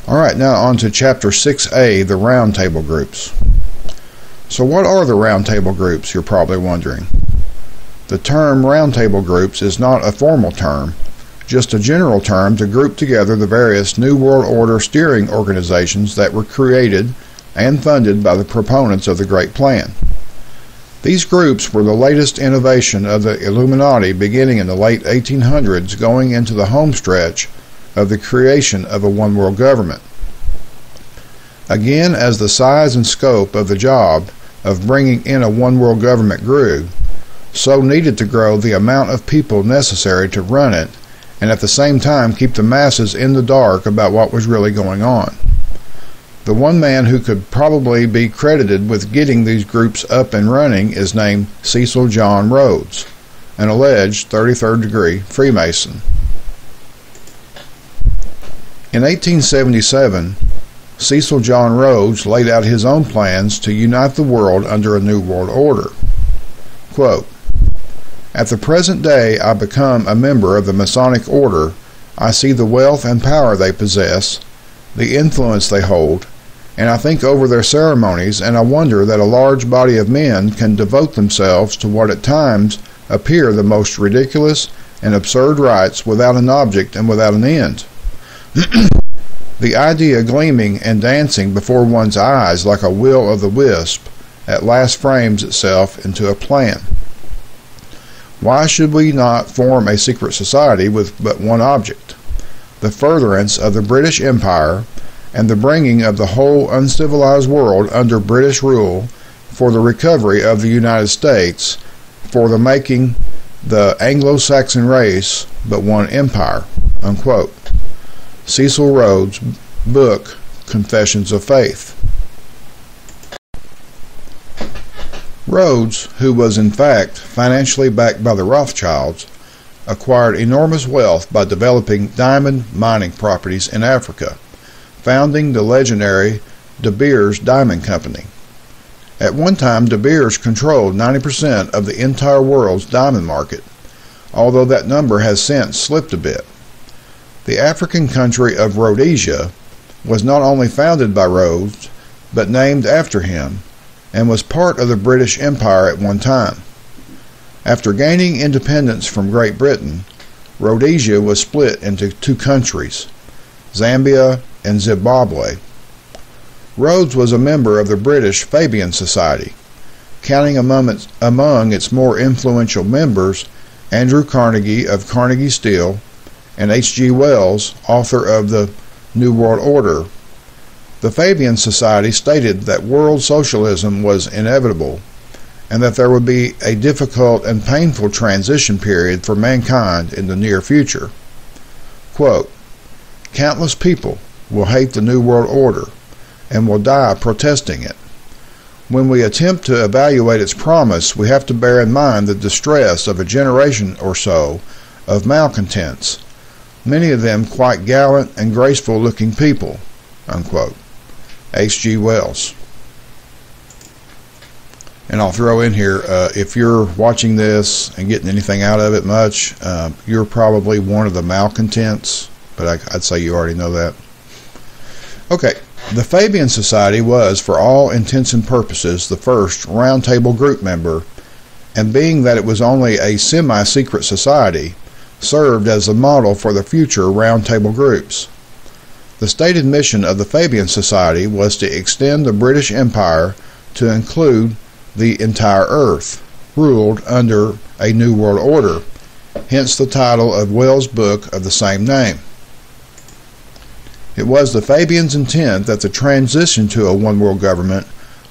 Alright, now on to Chapter 6a, the Round Table Groups. So what are the Round Table Groups, you're probably wondering? The term Round Table Groups is not a formal term, just a general term to group together the various New World Order steering organizations that were created and funded by the proponents of the Great Plan. These groups were the latest innovation of the Illuminati beginning in the late 1800s, going into the home stretch of the creation of a one-world government. Again, as the size and scope of the job of bringing in a one-world government grew, so needed to grow the amount of people necessary to run it, and at the same time keep the masses in the dark about what was really going on. The one man who could probably be credited with getting these groups up and running is named Cecil John Rhodes, an alleged 33rd degree Freemason. In 1877, Cecil John Rhodes laid out his own plans to unite the world under a new world order. Quote, "At the present day I become a member of the Masonic order. I see the wealth and power they possess, the influence they hold, and I think over their ceremonies, and I wonder that a large body of men can devote themselves to what at times appear the most ridiculous and absurd rites without an object and without an end. The idea gleaming and dancing before one's eyes like a will-o'-the-wisp at last frames itself into a plan. Why should we not form a secret society with but one object, the furtherance of the British Empire and the bringing of the whole uncivilized world under British rule, for the recovery of the United States, for the making the Anglo-Saxon race but one empire?" Unquote. Cecil Rhodes' book, Confessions of Faith. Rhodes, who was in fact financially backed by the Rothschilds, acquired enormous wealth by developing diamond mining properties in Africa, founding the legendary De Beers Diamond Company. At one time, De Beers controlled 90% of the entire world's diamond market, although that number has since slipped a bit. The African country of Rhodesia was not only founded by Rhodes, but named after him, and was part of the British Empire at one time. After gaining independence from Great Britain, Rhodesia was split into two countries, Zambia and Zimbabwe. Rhodes was a member of the British Fabian Society, counting among its more influential members Andrew Carnegie of Carnegie Steel and H.G. Wells, author of the New World Order. The Fabian Society stated that world socialism was inevitable, and that there would be a difficult and painful transition period for mankind in the near future. Quote, "Countless people will hate the New World Order, and will die protesting it. When we attempt to evaluate its promise, we have to bear in mind the distress of a generation or so of malcontents, many of them quite gallant and graceful-looking people." Unquote. H.G. Wells. And I'll throw in here, if you're watching this and getting anything out of it much, you're probably one of the malcontents, but I'd say you already know that. Okay, the Fabian Society was, for all intents and purposes, the first Round Table group member, and being that it was only a semi-secret society, served as a model for the future Round Table groups. The stated mission of the Fabian Society was to extend the British Empire to include the entire earth, ruled under a New World Order, hence the title of Wells' book of the same name. It was the Fabians' intent that the transition to a one-world government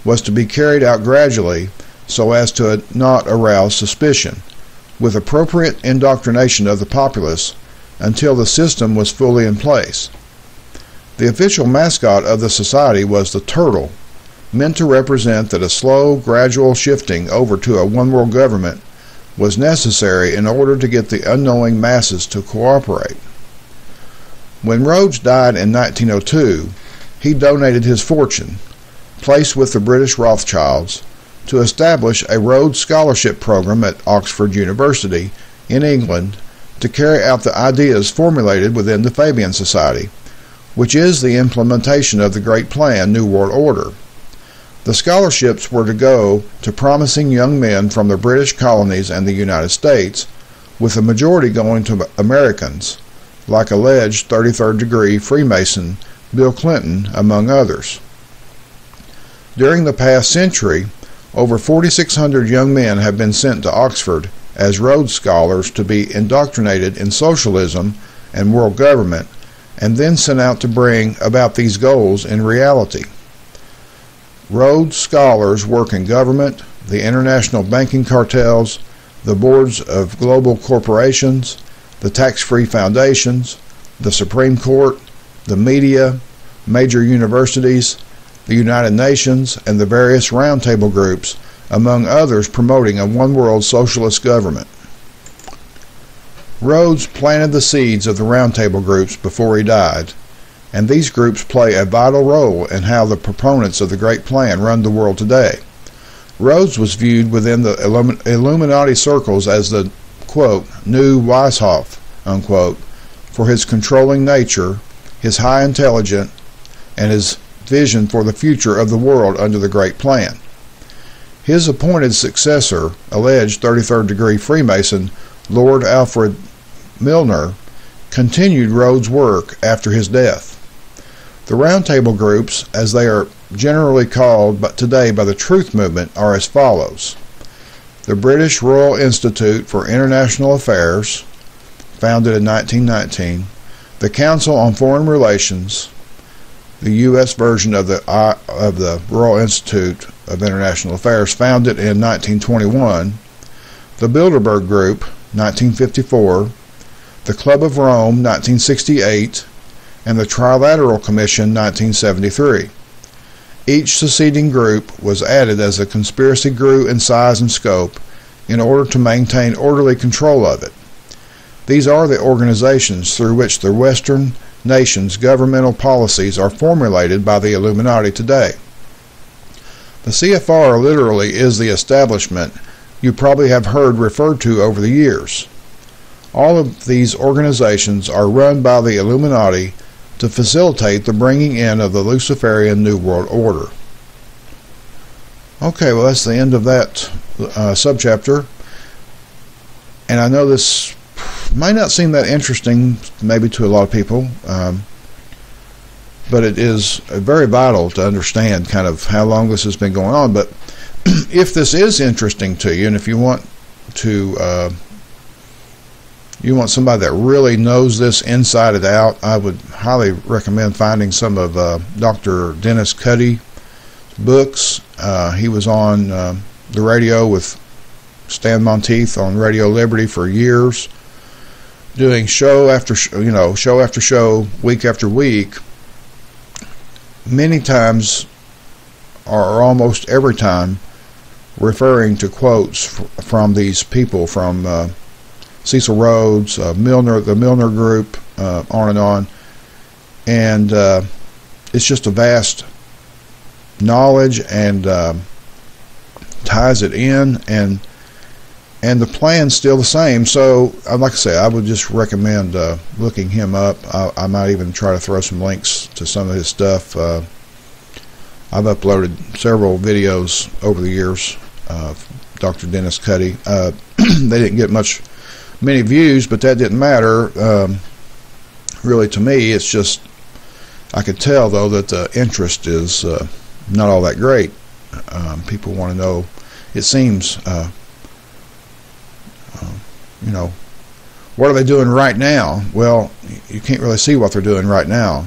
was to be carried out gradually so as to not arouse suspicion, with appropriate indoctrination of the populace until the system was fully in place. The official mascot of the society was the turtle, meant to represent that a slow, gradual shifting over to a one-world government was necessary in order to get the unknowing masses to cooperate. When Rhodes died in 1902, he donated his fortune, placed with the British Rothschilds, to establish a Rhodes Scholarship Program at Oxford University in England to carry out the ideas formulated within the Fabian Society, which is the implementation of the Great Plan, New World Order. The scholarships were to go to promising young men from the British colonies and the United States, with the majority going to Americans, like alleged 33rd degree Freemason Bill Clinton, among others. During the past century, over 4,600 young men have been sent to Oxford as Rhodes Scholars to be indoctrinated in socialism and world government, and then sent out to bring about these goals in reality. Rhodes Scholars work in government, the international banking cartels, the boards of global corporations, the tax-free foundations, the Supreme Court, the media, major universities, the United Nations, and the various roundtable groups, among others promoting a one-world socialist government. Rhodes planted the seeds of the roundtable groups before he died, and these groups play a vital role in how the proponents of the Great Plan run the world today. Rhodes was viewed within the Illuminati circles as the, quote, new Weishaupt, unquote, for his controlling nature, his high intelligence, and his vision for the future of the world under the Great Plan. His appointed successor, alleged 33rd degree Freemason Lord Alfred Milner, continued Rhodes' work after his death. The roundtable groups, as they are generally called today by the Truth Movement, are as follows: the British Royal Institute for International Affairs, founded in 1919, the Council on Foreign Relations, the U.S. version of the Royal Institute of International Affairs, founded in 1921, the Bilderberg Group, 1954, the Club of Rome, 1968, and the Trilateral Commission, 1973. Each seceding group was added as the conspiracy grew in size and scope in order to maintain orderly control of it. These are the organizations through which the Western nations' governmental policies are formulated by the Illuminati today. The CFR literally is the establishment you probably have heard referred to over the years. All of these organizations are run by the Illuminati to facilitate the bringing in of the Luciferian New World Order. Okay, well, that's the end of that subchapter. And I know this might not seem that interesting, maybe to a lot of people, but it is very vital to understand kind of how long this has been going on. But if this is interesting to you, and if you want to somebody that really knows this inside and out, I would highly recommend finding some of Dr. Dennis Cuddy's books. He was on the radio with Stan Monteith on Radio Liberty for years, doing show after show, week after week, many times or almost every time referring to quotes from these people, from Cecil Rhodes, Milner, the Milner Group, on and on. And it's just a vast knowledge, and ties it in, and the plan's still the same. So, like I say, I would just recommend looking him up. I might even try to throw some links to some of his stuff. I've uploaded several videos over the years of Dr. Dennis Cuddy. They didn't get many views, but that didn't matter. Really, to me, it's just, I could tell, though, that the interest is not all that great. People want to know, it seems, what are they doing right now? Well, you can't really see what they're doing right now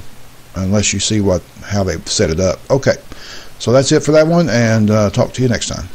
unless you see how they've set it up. Okay, so that's it for that one, and talk to you next time.